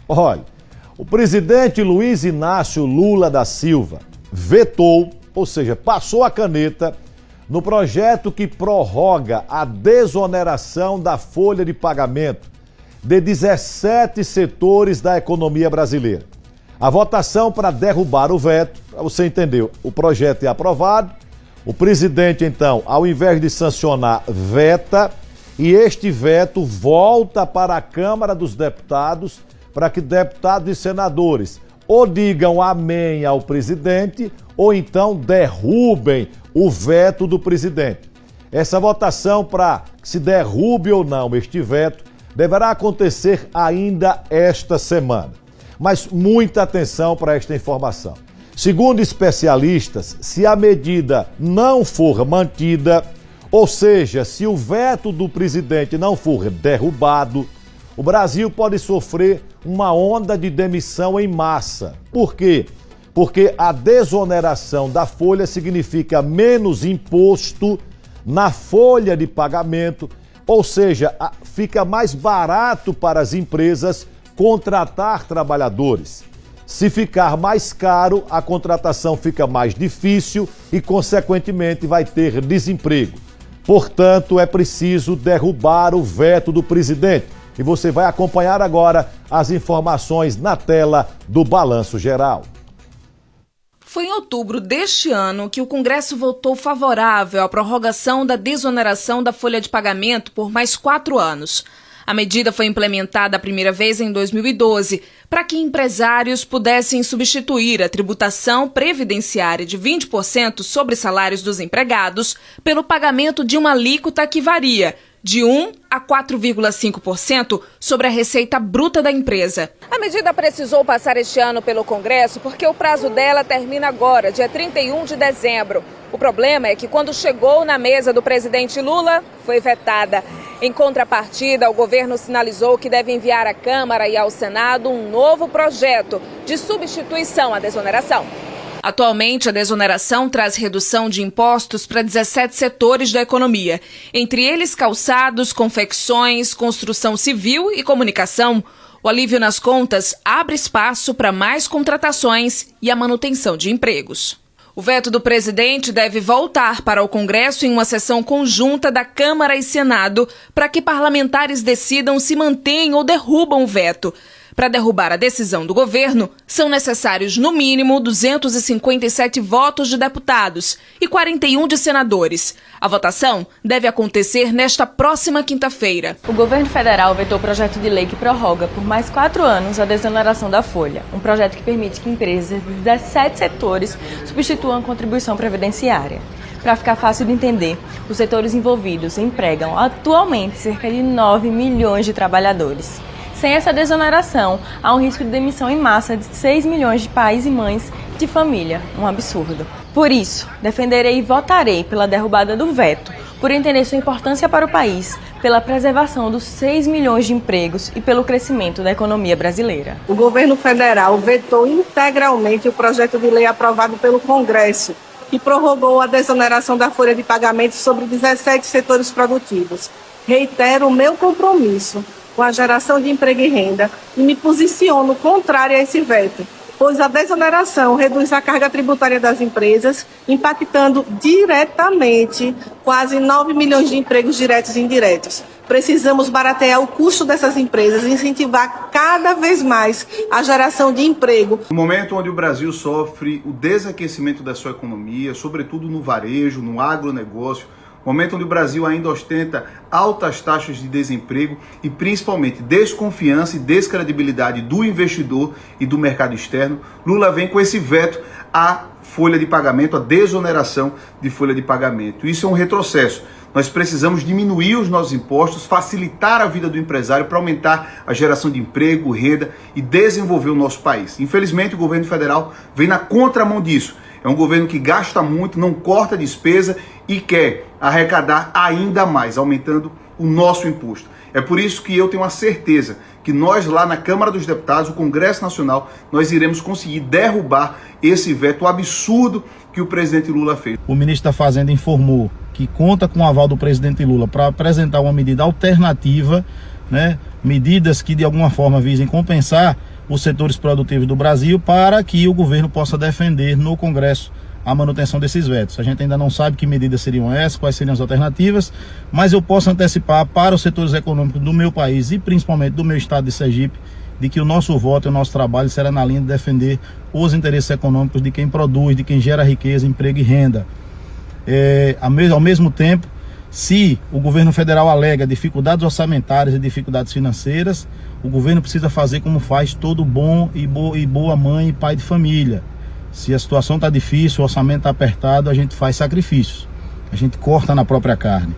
Olha, o presidente Luiz Inácio Lula da Silva vetou, ou seja, passou a caneta no projeto que prorroga a desoneração da folha de pagamento de 17 setores da economia brasileira. A votação para derrubar o veto, você entendeu, o projeto é aprovado, o presidente então, ao invés de sancionar, veta, e este veto volta para a Câmara dos Deputados para que deputados e senadores ou digam amém ao presidente ou então derrubem o veto do presidente. Essa votação para que se derrube ou não este veto deverá acontecer ainda esta semana. Mas muita atenção para esta informação. Segundo especialistas, se a medida não for mantida, ou seja, se o veto do presidente não for derrubado, o Brasil pode sofrer uma onda de demissão em massa. Por quê? Porque a desoneração da folha significa menos imposto na folha de pagamento, ou seja, fica mais barato para as empresas contratar trabalhadores. Se ficar mais caro, a contratação fica mais difícil e, consequentemente, vai ter desemprego. Portanto, é preciso derrubar o veto do presidente. E você vai acompanhar agora as informações na tela do Balanço Geral. Foi em outubro deste ano que o Congresso votou favorável à prorrogação da desoneração da folha de pagamento por mais 4 anos. A medida foi implementada a primeira vez em 2012 para que empresários pudessem substituir a tributação previdenciária de 20% sobre salários dos empregados pelo pagamento de uma alíquota que varia de 1% a 4,5% sobre a receita bruta da empresa. A medida precisou passar este ano pelo Congresso porque o prazo dela termina agora, dia 31 de dezembro. O problema é que quando chegou na mesa do presidente Lula, foi vetada. Em contrapartida, o governo sinalizou que deve enviar à Câmara e ao Senado um novo projeto de substituição à desoneração. Atualmente, a desoneração traz redução de impostos para 17 setores da economia, entre eles calçados, confecções, construção civil e comunicação. O alívio nas contas abre espaço para mais contratações e a manutenção de empregos. O veto do presidente deve voltar para o Congresso em uma sessão conjunta da Câmara e Senado para que parlamentares decidam se mantêm ou derrubam o veto. Para derrubar a decisão do governo, são necessários, no mínimo, 257 votos de deputados e 41 de senadores. A votação deve acontecer nesta próxima quinta-feira. O governo federal vetou o projeto de lei que prorroga por mais 4 anos a desoneração da folha. Um projeto que permite que empresas de 17 setores substituam a contribuição previdenciária. Para ficar fácil de entender, os setores envolvidos empregam atualmente cerca de 9 milhões de trabalhadores. Sem essa desoneração, há um risco de demissão em massa de 6 milhões de pais e mães de família. Um absurdo. Por isso, defenderei e votarei pela derrubada do veto, por entender sua importância para o país, pela preservação dos 6 milhões de empregos e pelo crescimento da economia brasileira. O governo federal vetou integralmente o projeto de lei aprovado pelo Congresso, que prorrogou a desoneração da folha de pagamento sobre 17 setores produtivos. Reitero o meu compromisso com a geração de emprego e renda e me posiciono contrária a esse veto, pois a desoneração reduz a carga tributária das empresas, impactando diretamente quase 9 milhões de empregos diretos e indiretos. Precisamos baratear o custo dessas empresas e incentivar cada vez mais a geração de emprego. No momento onde o Brasil sofre o desaquecimento da sua economia, sobretudo no varejo, no agronegócio, momento onde o Brasil ainda ostenta altas taxas de desemprego e principalmente desconfiança e descredibilidade do investidor e do mercado externo, Lula vem com esse veto à folha de pagamento, à desoneração de folha de pagamento. Isso é um retrocesso. Nós precisamos diminuir os nossos impostos, facilitar a vida do empresário para aumentar a geração de emprego, renda e desenvolver o nosso país. Infelizmente, o governo federal vem na contramão disso. É um governo que gasta muito, não corta despesa e quer arrecadar ainda mais, aumentando o nosso imposto. É por isso que eu tenho a certeza que nós lá na Câmara dos Deputados, o Congresso Nacional, nós iremos conseguir derrubar esse veto absurdo que o presidente Lula fez. O ministro da Fazenda informou que conta com o aval do presidente Lula para apresentar uma medida alternativa, medidas que de alguma forma visem compensar os setores produtivos do Brasil para que o governo possa defender no Congresso a manutenção desses vetos. A gente ainda não sabe que medidas seriam essas, quais seriam as alternativas, mas eu posso antecipar para os setores econômicos do meu país e principalmente do meu estado de Sergipe, de que o nosso voto e o nosso trabalho será na linha de defender os interesses econômicos de quem produz, de quem gera riqueza, emprego e renda. Ao mesmo tempo, se o governo federal alega dificuldades orçamentárias e dificuldades financeiras, o governo precisa fazer como faz todo bom e boa mãe e pai de família. Se a situação está difícil, o orçamento está apertado, a gente faz sacrifícios, a gente corta na própria carne.